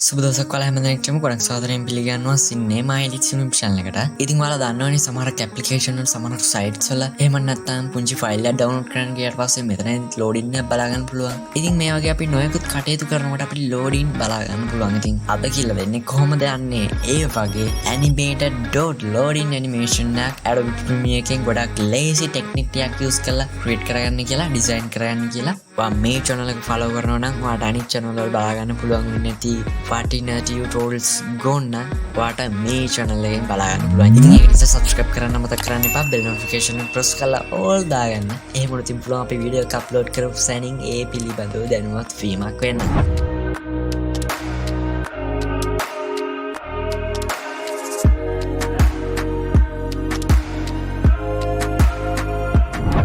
සුබදවසක් ඔයාලා හැමදෙනෙක්ටම ගොඩක් සාදරයෙන් පිළිගන්නවා CinemaE WORKSTATION channel එකට. ඉතින් ඔයාලා දන්නවනේ සමහර application වල සමහර sites වල එහෙම නැත්නම් පුංචි file එකක් download කරන්න ගියාට පස්සේ මෙතන loading එක බලා ගන්න පුළුවන්. ඉතින් මේ වගේ අපි නොයෙකුත් කටයුතු කරනකොට අපිට loading බලා ගන්න පුළුවන්. ඉතින් අද කියලා දෙන්නේ කොහොමද යන්නේ ඒ වගේ animated dot loading animation එක Adobe Premiere එකෙන් ගොඩක් lazy technique ටිකක් use කරලා create කරගන්න කියලා design කරගන්න කියලා. ඔයා මේ channel එක follow කරනවා නම් ඔයාට අනිත් channel වල බලා ගන්න පුළුවන් වෙන්නේ නැති Patina tutorials ගොන්න ඔයාට මේ channel එකෙන් බලා ගන්න පුළුවන්. ඉතින් ඒක නිසා subscribe කරන්න මතක කරන්න එපා. bell notification එක press කරලා all දාගන්න. එහෙම වුණොත් පුළුවන් අපි වීඩියෝ එක upload කරපු සැනින් ඒ පිළිබඳව දැනුවත් වීමක් වෙන්න.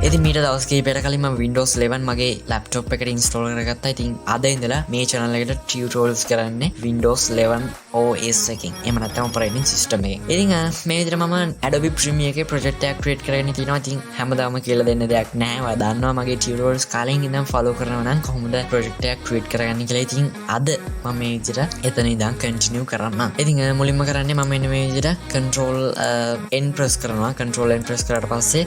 ඉතින් මීට දවස් කිහිපයකට කලින් මම Windows 11 මගේ laptop එකට install කරගත්තා. ඉතින් අද ඉඳලා මේ channel එකට tutorials කරන්නේ Windows 11 OS එකකින්. එහෙම නැත්නම් operating system එකකින්. ඉතින් මේ විදිහට මම Adobe Premiere එකේ project එකක් create කරගෙන තිනවා. ඉතින් හැමදාම කියලා දෙන්න දෙයක් නැහැ. ඔයා දන්නවා මගේ tutorials කාලෙන් ඉඳන් follow කරනවා නම් කොහොමද project එකක් create කරගන්නේ කියලා. ඉතින් අද මම මේ විදිහට එතන ඉඳන් continue කරන්න. ඉතින් මුලින්ම කරන්නේ මම මෙන්න මේ විදිහට control N press කරනවා. control N press කරාට පස්සේ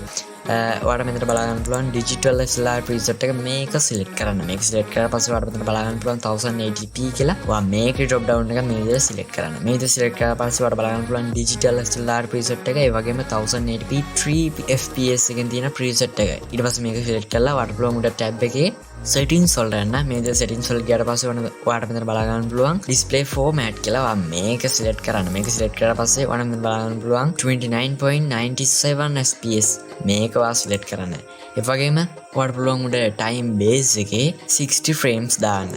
ඔයාලට මෙතන බලා ගන්න පුළුවන් digital SLR preset එක මේක select කරන්න. මේක select කරලා පස්සේ ඔයාලට මෙතන බලා ගන්න පුළුවන් 1080p කියලා. ඔයා මේකේ drop down එක මේ විදිහට select කරන්න. මේ විදිහට select කරලා පස්සේ ඔයාලට බලා ගන්න පුළුවන් digital SLR preset එක. ඒ වගේම 1080p 3 fps එකෙන් තියෙන preset එක. ඊට පස්සේ මේක select කරලා ඔයාලට පුළුවන් උඩ tab එකේ settings වලට යන්න. මේ විදිහට settings වලට ගියාට පස්සේ ඔයාලට මෙතන බලා ගන්න පුළුවන් display format කියලා. ඔයා මේක select කරන්න. මේක select කරලා පස්සේ ඔයාලට මෙතන බලා ගන්න පුළුවන් 29.97 fps මේක වා select කරන්න. ඒ වගේම ඔයාලට පුළුවන් උඩ time base එකේ 60 frames දාන්න.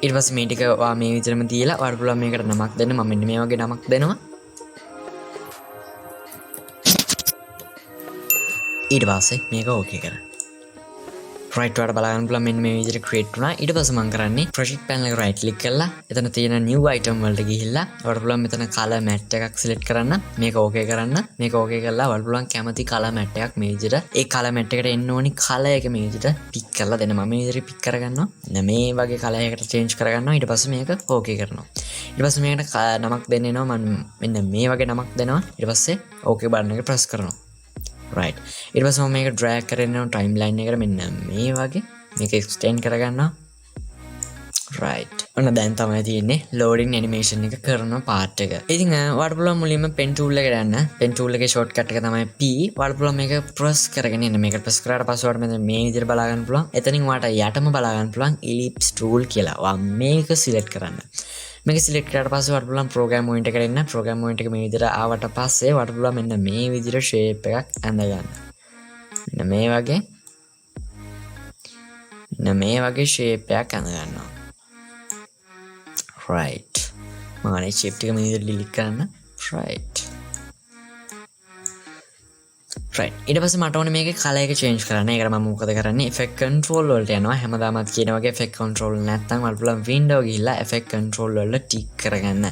ඊට පස්සේ මේ ටික ඔයා මේ විදිහටම තියලා ඔයාලට පුළුවන් මේකට නමක් දෙන්න. මම මෙන්න මේ වගේ නමක් දෙනවා. ඊට පස්සේ මේක okay කරන්න. right ඔයාලට බලා ගන්න පුළුවන් මෙන්න මේ විදිහට create වුණා. ඊට පස්සේ මම කරන්නේ project panel එක right click කරලා එතන තියෙන new item වලට ගිහිල්ලා ඔයාලට පුළුවන් මෙතන color matte එකක් select කරන්න. මේක okay කරන්න. මේක okay කරලා ඔයාලට පුළුවන් කැමති color matte එකක් මේ විදිහට ඒ color matte එකට එන්න ඕනි color එක මේ විදිහට pick කරලා දෙන්න. මම මේ විදිහට pick කරගන්නවා. මේ වගේ color එකකට change කරගන්නවා. ඊට පස්සේ මේක okay කරනවා. ඊට පස්සේ මේකට නමක් දෙන්න එනවා. මම මෙන්න මේ වගේ නමක් දෙනවා. ඊට පස්සේ okay button එක press කරනවා. right ඊට පස්සේ මම මේක drag කරගෙන යනවා timeline එකට මෙන්න මේ වගේ මේක extend කරගන්නවා. right ඔන්න දැන් තමයි තියෙන්නේ loading animation එක කරන part එක. ඉතින් ඔයාලට පුළුවන් මුලින්ම pen tool එකට යන්න. pen tool එකේ shortcut එක තමයි P. ඔයාලට පුළුවන් මේක press කරගෙන ඉන්න. මේක press කරාට පස්සේ ඔයාලට මෙතන මේ විදිහට බලා ගන්න පුළුවන්. එතනින් ඔයාලට යටම බලා ගන්න පුළුවන් ellipse tool කියලා. ඔයා මේක select කරන්න. මේක select කරාට පස්සේ ඔයාලට පුළුවන් program point එකට එන්න. program point එක මේ විදිහට ආවට පස්සේ ඔයාලට පුළුවන් මෙන්න මේ විදිහට shape එකක් ඇඳ ගන්න. මෙන්න මේ වගේ shape එකක් ඇඳ ගන්නවා. right මම අනේ shape එක මේ විදිහට delete කරන්න. right ඊට පස්සේ මට ඕනේ මේකේ color එක change කරන්න. ඒකට මම මොකද කරන්නේ effect control වලට යනවා. හැමදාමත් කියන වගේ effect control නැත්නම් ඔයාලට පුළුවන් window ගිහිල්ලා effect control වල tick කරගන්න.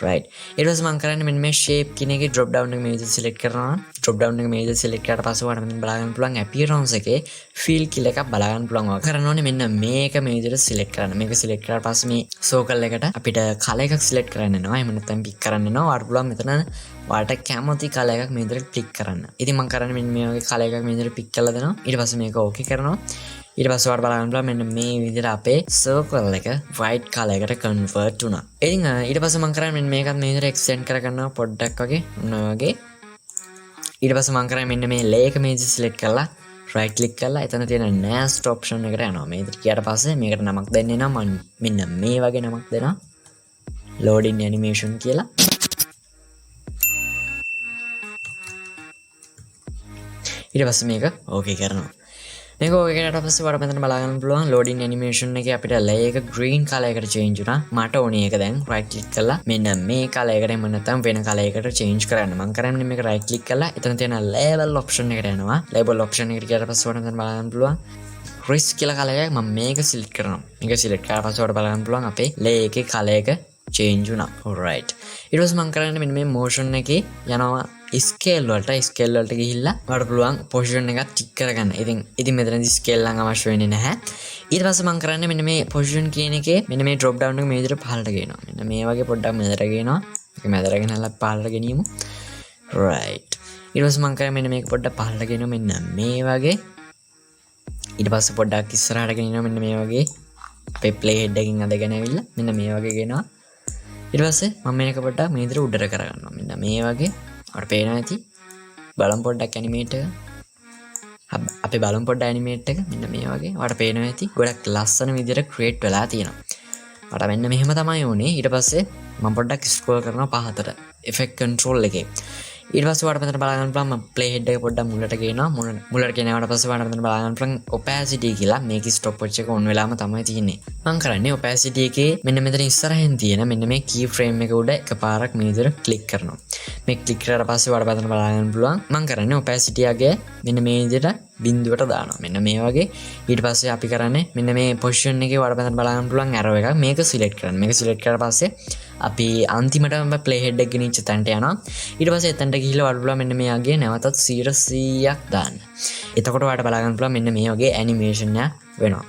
right ඊට පස්සේ මම කරන්නේ මෙන්න මේ shape කියන එකේ drop down එක මේ විදිහට select කරනවා. drop down එක මේ විදිහට select කරාට පස්සේ ඔයාලට මෙතන බලා ගන්න පුළුවන් appearance එකේ fill කියලා එකක් බලා ගන්න පුළුවන්. ඔයා කරන්න ඕනේ මෙන්න මේක මේ විදිහට select කරන්න. මේක select කරාට පස්සේ මේ circle එකට අපිට color එකක් select කරන්න වෙනවා. එහෙම නැත්නම් pick කරන්න වෙනවා. ඔයාලට පුළුවන් මෙතන ඔයාලට කැමති color එකක් මේ විදිහට pick කරන්න. ඉතින් මම කරන්නේ මෙන්න මේ වගේ color එකක් මේ විදිහට pick කරලා දෙනවා. ඊට පස්සේ මේක okay කරනවා. ඊට පස්සේ ඔයාලට බලන්න පුළුවන් මෙන්න මේ විදිහට අපේ circle එක white color එකට convert වුණා. ඉතින් ඊට පස්සේ මම කරන්නේ මෙන්න මේකත් මේ විදිහට extend කරගන්නවා පොඩ්ඩක් වගේ. ඔන්න වගේ. ඊට පස්සේ මම කරන්නේ මෙන්න මේ layer එක මේ විදිහට select කරලා right click කරලා එතන තියෙන nest option එකට යනවා. මේ විදිහට ගියාට පස්සේ මේකට නමක් දෙන්න එනවා. මම මෙන්න මේ වගේ නමක් දෙනවා. loading animation කියලා. ඊට පස්සේ මේක okay කරනවා. මේක okay කරාට පස්සේ ඔයාලට මෙතන බලා ගන්න පුළුවන් loading animation එකේ අපිට layer එක green color එකට change වුණා. මට ඕනේ ඒක දැන් right click කරලා මෙන්න මේ color එකට එම නැත්නම් වෙන color එකකට change කරන්න. මම කරන්නේ මේක right click කරලා එතන තියෙන label option එකට යනවා. label option එකට ගියාට පස්සේ ඔයාලට මෙතන බලා ගන්න පුළුවන් risk කියලා color එකක් මම මේක select කරනවා. මේක select කරලා පස්සේ ඔයාලට බලා ගන්න පුළුවන් අපේ layer එකේ color එක change වුණා. alright ඊට පස්සේ මම කරන්නේ මෙන්න මේ motion එකේ යනවා scale වලට ගිහිල්ලා ඔයාලට පුළුවන් position එකක් ටික් කරගන්න. ඉතින් මෙතනදී scale නම් අවශ්‍ය වෙන්නේ නැහැ. ඊට පස්සේ මම කරන්නේ මෙන්න මේ position කියන එකේ මෙන්න මේ drop down එක මේ විදිහට පහළට ගේනවා. මෙන්න මේ වගේ පොඩ්ඩක් මෙතනට ගේනවා. ඒක මෙතනට ගෙනල්ලා පහළට ගෙනියමු. right ඊට පස්සේ මම කරන්නේ මෙන්න මේක පොඩ්ඩක් පහළට ගෙනියනවා මෙන්න මේ වගේ. ඊට පස්සේ පොඩ්ඩක් ඉස්සරහට ගෙනියනවා මෙන්න මේ වගේ. අපේ play head එකකින් අදගෙන ඇවිල්ලා මෙන්න මේ වගේ ගෙනවා. ඊට පස්සේ මම මේක පොඩ්ඩක් මේ විදිහට උඩට කරගන්නවා. මෙන්න මේ වගේ. අපිට පේනවා ඇති. බලමු පොඩ්ඩක් animate එක. අපි බලමු පොඩ්ඩක් animate එක. මෙන්න මේ වගේ. ඔයාලට පේනවා ඇති. ගොඩක් ලස්සන විදිහට create වෙලා තියෙනවා. මට මෙන්න මෙහෙම තමයි ඕනේ. ඊට පස්සේ මම පොඩ්ඩක් scroll කරනවා පහතට. effect control එකේ. ඊට පස්සේ ඔයාලට මෙතන බලා ගන්න පුළුවන් මම play head එක පොඩ්ඩක් මුලට ගේනවා. මුලට ගෙනාවට පස්සේ ඔයාලට මෙතන බලා ගන්න පුළුවන් opacity කියලා මේකේ stopwatch එක on වෙලාම තමයි තියෙන්නේ. මම කරන්නේ opacity එකේ මෙන්න මෙතන ඉස්සරහින් තියෙන මෙන්න මේ key frame එක උඩ එකපාරක් මේ විදිහට click කරනවා. මේ click කරලා පස්සේ ඔයාලට මෙතන බලා ගන්න පුළුවන් මම කරන්නේ opacity එක මෙන්න මේ විදිහට බිඳුවට දානවා. මෙන්න මේ වගේ. ඊට පස්සේ අපි කරන්නේ මෙන්න මේ position එකේ ඔයාලට මෙතන බලා ගන්න පුළුවන් arrow එකක් මේක select කරන්න. මේක select කරලා පස්සේ අපි අන්තිමටම play head එක ගෙනිච්ච තැනට යනවා. ඊට පස්සේ එතනට ගිහිල්ලා ඔයාලට පුළුවන් මෙන්න මේ යගේ නැවතත් 100ක් දාන්න. එතකොට ඔයාලට බලා ගන්න පුළුවන් මෙන්න මේ වගේ animation එක වෙනවා.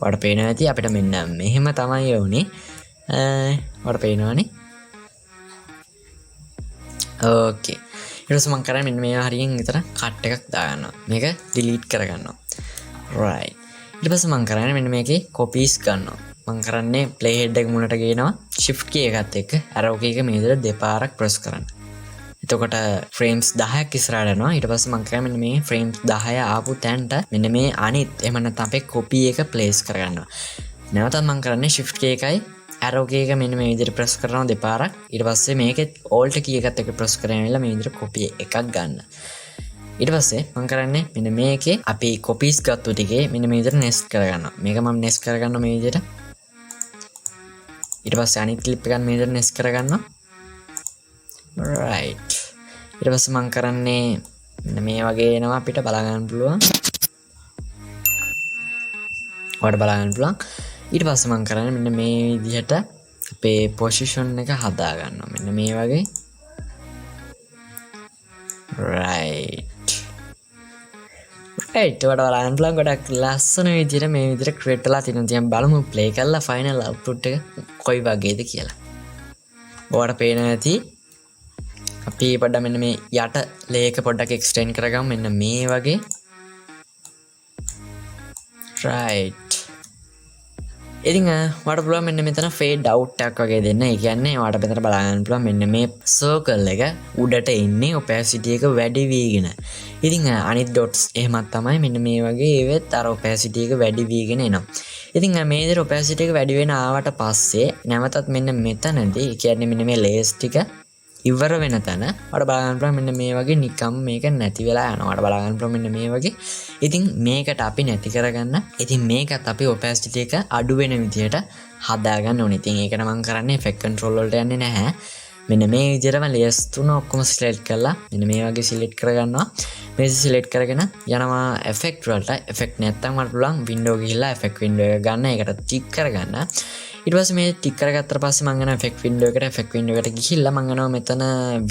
ඔයාලට පේනවා ඇති අපිට මෙන්න මෙහෙම තමයි යන්නේ. ඔයාලට පේනවනේ. ඕකේ. ඊට පස්සේ මම කරන්නේ මෙන්න මේ හරියෙන් විතර කට් එකක් දාගන්නවා. මේක delete කරගන්නවා. right. ඊට පස්සේ මම කරන්නේ මෙන්න මේකේ copies ගන්නවා. මම කරන්නේ play head එක මුලට ගේනවා shift key එකත් එක්ක arrow key එක මේ විදිහට දෙපාරක් press කරන්න. එතකොට frames 10ක් ඉස්සරහට යනවා. ඊට පස්සේ මම කරන්නේ මෙන්න මේ frames 10 ආපු තැනට මෙන්න මේ අනිත් එහෙම නැත්නම් අපේ copy එක place කරගන්නවා. නැවතත් මම කරන්නේ shift key එකයි arrow key එක මෙන්න මේ විදිහට press කරනවා දෙපාරක්. ඊට පස්සේ මේකේ alt key එකත් එක්ක press කරගෙන ඉන්න මේ විදිහට copy එකක් ගන්න. ඊට පස්සේ මම කරන්නේ මෙන්න මේකේ අපි copies ගත්තු ටිකේ මෙන්න මේ විදිහට nest කරගන්නවා. මේක මම nest කරගන්නවා මේ විදිහට. ඊට පස්සේ අනිත් clip එකක් මේ විදිහට nest කරගන්නවා. right. ඊට පස්සේ මම කරන්නේ මෙන්න මේ වගේ එනවා අපිට බලා ගන්න පුළුවන්. ඔයාලට බලා ගන්න පුළුවන්. ඊට පස්සේ මම කරන්නේ මෙන්න මේ විදිහට අපේ position එක හදා ගන්නවා. මෙන්න මේ වගේ. right. ඔයාලට බලා ගන්න පුළුවන් ගොඩක් ලස්සන විදිහට මේ විදිහට create වෙලා තියෙනවා. දැන් බලමු play කරලා final output එක කොයි වගේද කියලා. ඔයාලට පේනවා ඇති අපි පොඩ්ඩක් මෙන්න මේ යට ලේක පොඩ්ඩක් extend කරගමු මෙන්න මේ වගේ. right. ඉතින් ඔයාලට පුළුවන් මෙන්න මෙතන fade out එකක් වගේ දෙන්න. ඒ කියන්නේ ඔයාලට මෙතන බලා ගන්න පුළුවන් මෙන්න මේ circle එක උඩට එන්නේ opacity එක වැඩි වීගෙන. ඉතින් අනිත් dots එහෙමත් තමයි මෙන්න මේ වගේ ඒවෙත් අර opacity එක වැඩි වීගෙන එනවා. ඉතින් මේ විදිහට opacity එක වැඩි වෙන ආවට පස්සේ නැවතත් මෙන්න මෙතනදී ඒ කියන්නේ මෙන්න මේ layers ටික ඉවර වෙන තැන ඔයාලට බලා ගන්න පුළුවන් මෙන්න මේ වගේ නිකම් මේක නැති වෙලා යනවා. ඔයාලට බලා ගන්න පුළුවන් මෙන්න මේ වගේ. ඉතින් මේකට අපි නැති කරගන්න. ඉතින් මේකත් අපි opacity එක අඩු වෙන විදිහට හදා ගන්න ඕනේ. ඉතින් ඒකට මම කරන්නේ effect control වලට යන්නේ නැහැ. මෙන්න මේ විදිහටම layers තුන ඔක්කොම select කරලා මෙන්න මේ වගේ select කරගන්නවා. මේක select කරගෙන යනවා effect වලට. effect නැත්තම් වල පුළුවන් window ගිහිල්ලා effect window එක ගන්න. ඒකට tick කරගන්න. ඊට පස්සේ මේ ටික් කරගත්තට පස්සේ මම යනවා effect window එකට ගිහිල්ලා මම යනවා මෙතන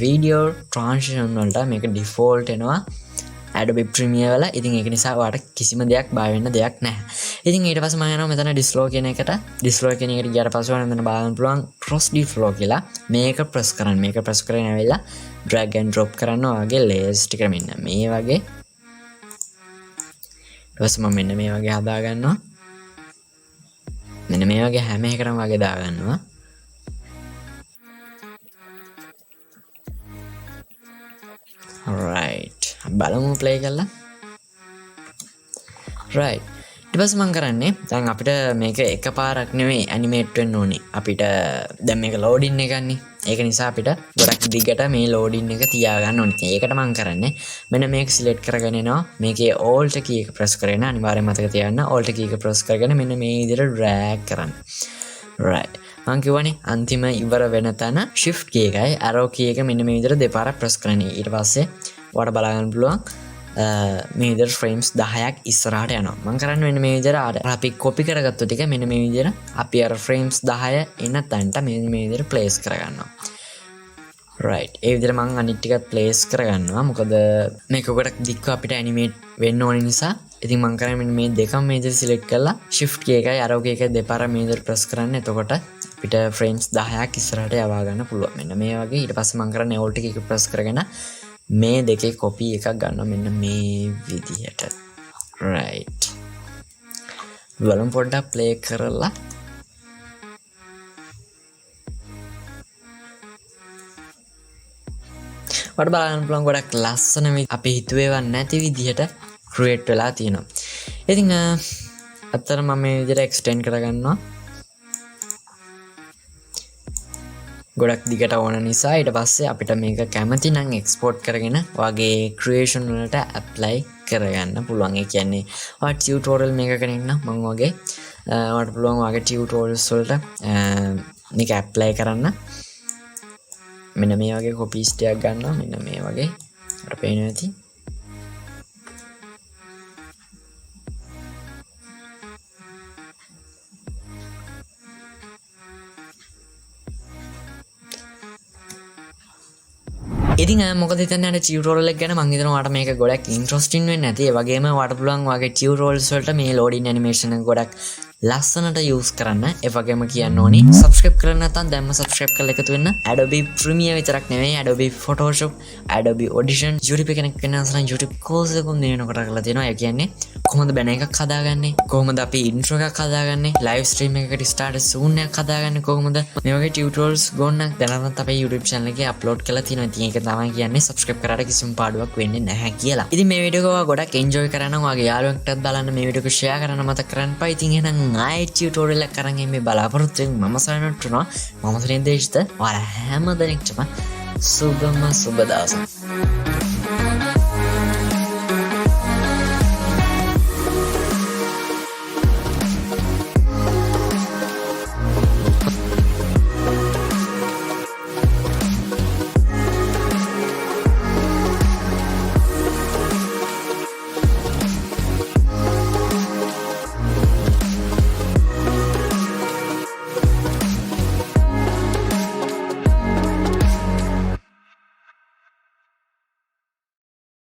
video transition වලට මේක default එනවා Adobe Premiere වල. ඉතින් ඒක නිසා ඔයාලට කිසිම දෙයක් බය වෙන්න දෙයක් නැහැ. ඉතින් ඊට පස්සේ මම යනවා මෙතන dislow කියන එකට. dislow කියන එකට ගියාට පස්සේ ඔයාලට මෙතන බලන්න පුළුවන් cross dislow කියලා. මේක press කරන්න. මේක press කරගෙන ආවිල්ලා drag and drop කරන්න ඔයාගේ layers ටික මෙන්න මේ වගේ. ඊට පස්සේ මම මෙන්න මේ වගේ හදා ගන්නවා. මෙන්න මේ වගේ හැම එකටම වගේ දාගන්නවා. right. බලමු play කරලා. right. ඊට පස්සේ මම කරන්නේ දැන් අපිට මේක එකපාරක් නෙවෙයි animate වෙන්න ඕනේ. අපිට දැන් මේක loading එකන්නේ. ඒක නිසා අපිට ගොඩක් දිගට මේ loading එක තියාගන්න ඕනේ. ඒකට මම කරන්නේ මෙන්න මේක select කරගෙන එනවා. මේකේ alt key එක press කරගෙන අනිවාර්යයෙන් මතක තියාගන්න alt key එක press කරගෙන මෙන්න මේ විදිහට drag කරන්න. right. මම කියවනේ අන්තිම ඉවර වෙන තැන shift key එකයි arrow key එක මෙන්න මේ විදිහට දෙපාරක් press කරන්න. ඊට පස්සේ ඔයාලට බලා ගන්න පුළුවන් මේ විදිහට ෆ්‍රේම්ස් 10ක් ඉස්සරහට යනවා. මම කරන්නේ මෙන්න මේ විදිහට අර අපි කොපි කරගත්තු ටික මෙන්න මේ විදිහට අපි අර ෆ්‍රේම්ස් 10 එන තැනට මේ විදිහට ප්ලේස් කරගන්නවා. right ඒ විදිහට මම අනිත් ටිකත් ප්ලේස් කරගන්නවා. මොකද මේක ගොඩක් දික්ක අපිට ඇනිමේට් වෙන්න ඕන නිසා. ඉතින් මම කරන්නේ මෙන්න මේ දෙකම මේ විදිහට සිලෙක්ට් කරලා shift key එකයි arrow key එකයි දෙපාර මේ විදිහට press කරන්න. එතකොට අපිට frames 10ක් ඉස්සරහට යවා ගන්න පුළුවන්. මෙන්න මේ වගේ. ඊට පස්සේ මම කරන්නේ alt key එක press කරගෙන මේ දෙකේ copy එකක් ගන්නවා මෙන්න මේ විදිහට. right බලමු පොඩ්ඩක් play කරලා වඩ බලන්න පුළුවන් ගොඩක් ලස්සන අපි හිතුවේවත් නැති විදිහට ක්‍රියේට් වෙලා තියෙනවා. ඉතින් අතර මම මේ විදිහට එක්ස්ටෙන්ඩ් කරගන්නවා. ගොඩක් දිගට ඕන නිසා ඊට පස්සේ අපිට මේක කැමති නම් එක්ස්පෝර්ට් කරගෙන වගේ ක්‍රියේෂන් වලට ඇප්ලයි කරගන්න පුළුවන්. ඒ කියන්නේ ඔයාලා ටියුටෝරියල් මේක කෙනෙක් නම් මම වගේ ඔයාලට පුළුවන් වගේ ටියුටෝරියල්ස් වලට මේක ඇප්ලයි කරන්න. මෙන්න මේ වගේ කොපීස් ටිකක් ගන්නවා. මෙන්න මේ වගේ අපිට පේනවා ඇති. ඉතින් මොකද හිතන්නේ අර ටියුටෝරියල් එක ගැන මම හිතනවා ඔයාලට මේක ගොඩක් ඉන්ටරෙස්ටිං වෙන්නේ නැති. ඒ වගේම ඔයාලට පුළුවන් ඔයාගේ ටියුටෝරියල්ස් වලට මේ ලෝඩින් ඇනිමේෂන් එක ගොඩක් ලස්සනට යූස් කරන්න. ඒ වගේම කියන්න ඕනි subscribe කරලා නැත්නම් දැන්ම subscribe කරලා එකතු වෙන්න. Adobe Premiere විතරක් නෙවෙයි Adobe Photoshop, Adobe Audition YouTube කෙනෙක් වෙන අසලන් YouTube course එකකුත් දෙනකොට කරලා තියෙනවා. ඒ කියන්නේ කොහොමද බැන එකක් හදාගන්නේ, කොහොමද අපි intro එකක් හදාගන්නේ, live stream එකකට start soon එකක් හදාගන්නේ කොහොමද, මේ වගේ tutorials ගොන්නක් දැනවත් අපේ YouTube channel එකේ upload කරලා තියෙනවා. ඉතින් ඒක තමයි කියන්නේ subscribe කරාට කිසිම පාඩුවක් වෙන්නේ නැහැ කියලා. ඉතින් මේ වීඩියෝ එක ගොඩක් enjoy කරා නම් ඔයාගේ යාළුවෙක්ටත් බලන්න මේ වීඩියෝ එක share කරන්න මතක කරන්න එපා. ඉතින් එහෙනම් ආයි ටියුටෝරියල් එකක් කරන් මේ බලාපොරොත්තු වෙන මම සයනට උනවා. මම සරින් දේශිත ඔයාලා හැම දෙනෙක්ටම සුබම සුබ දවසක්.